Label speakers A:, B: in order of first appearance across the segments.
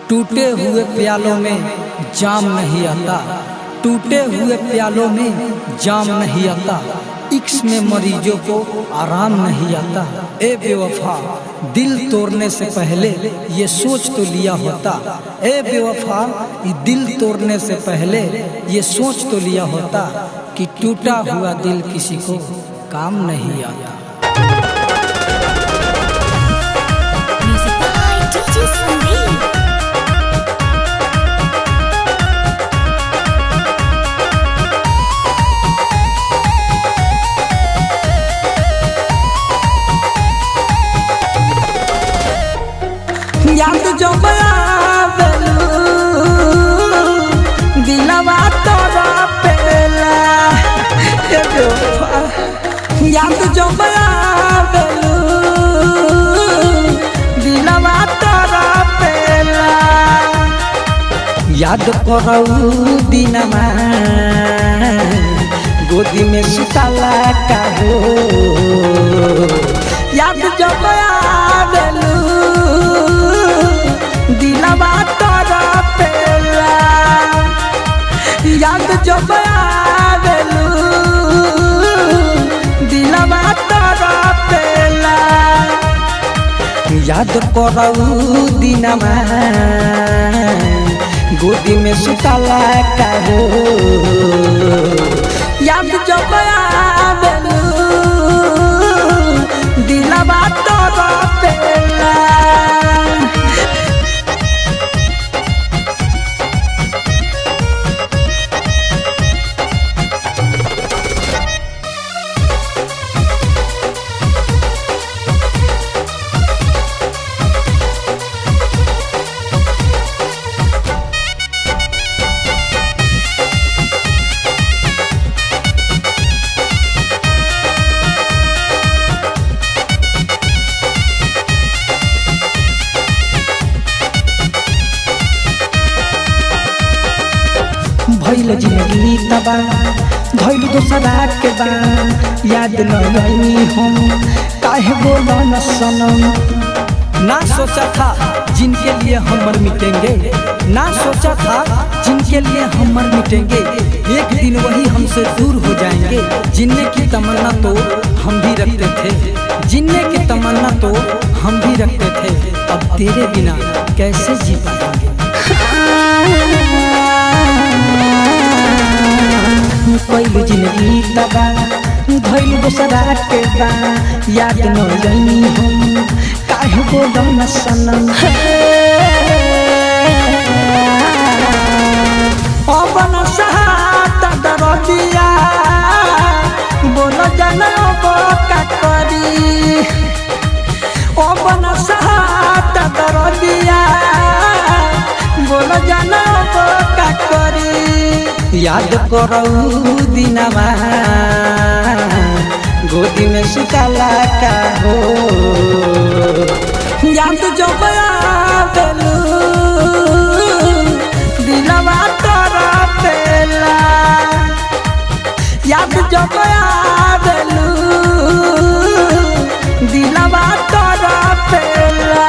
A: टूटे हुए प्यालों में जाम नहीं आता, टूटे हुए प्यालों में जाम नहीं आता, इश्क में मरीजों को आराम नहीं आता। ए बेवफा दिल तोड़ने से पहले ये सोच तो लिया होता, ए बेवफा दिल तोड़ने से पहले ये सोच तो लिया होता कि टूटा हुआ दिल किसी को काम नहीं आता।
B: याद जो आवेलू दिलवा तोरा पेला, याद जो आवेलू दिलवा तोरा पेला, याद करऊ दिनमा गोदी में सुतला का हो, याद जो आवेलू दिलवा तोरा पेला, याद जब आवेलू दिलवा तोरा पेला, याद करऊ दिनमा गोदी में सुतला का हो, याद जब आवेलू दिलवा तोरा पेला। भइल जिंदगी तबा धइल दोसरा के बा, याद नहीं हम काहे बोला न सनम।
A: ना सोचा था जिनके लिए हम मर मिटेंगे, ना सोचा था जिनके लिए हम मर मिटेंगे, एक दिन वही हमसे दूर हो जाएंगे। जीने की तमन्ना तो हम भी रखते थे, जीने की तमन्ना तो हम भी रखते थे, अब तेरे बिना कैसे जी पाएंगे।
B: कोई जिंदगी तबा धइल दोसरा के बा, याद नहीं हम काहे बोला न सनम। अब न सहाता दरदिया बोलो जाना का करी, अब न सहाता दरदिया बोलो जाना का करी, याद करऊ दिनमा गोदी में सुतला का हो, याद जो आवेलू दिलवा तोरा पेला, याद जो आवेलू दिलवा तोरा पेला।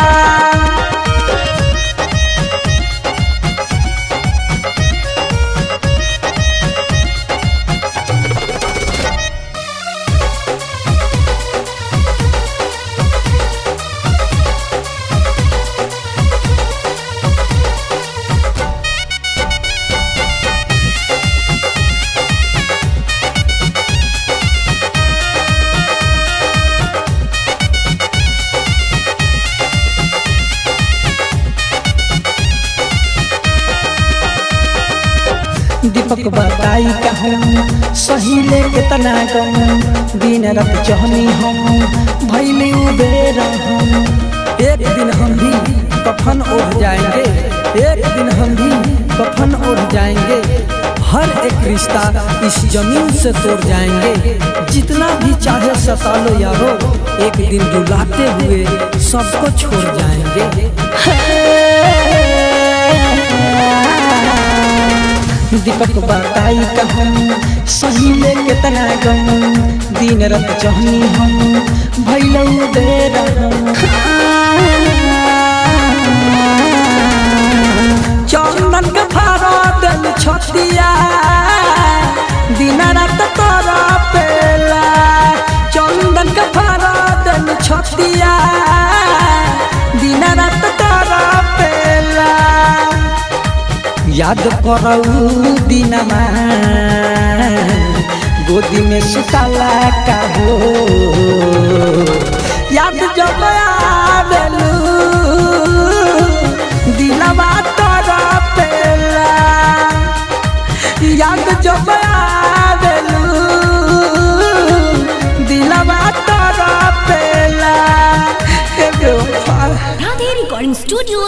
B: दीपक बताई कहूँ सही ले कितना गम, दिन रात चहनी हम भैली उबेर हम।
A: एक दिन हम भी कफन ओढ़ जाएंगे, एक दिन हम भी कफन ओढ़ जाएंगे, हर एक रिश्ता इस जमीन से तोड़ जाएंगे। जितना भी चाहे सता लो यारो, एक दिन रुलाते हुए सबको छोड़ जाएंगे।
B: दीपक बताई कहूँ सही ले कितना गम, दिन रात चहनी हम भैलू बेर हम। याद करऊ दिनमा गोदी में सुताला का हो याद जब आवेलू दिलवा तोरा पेला याद जब आवेलू दिलवा तोरा पेला
C: राधे रिकॉर्डिंग स्टूडियो।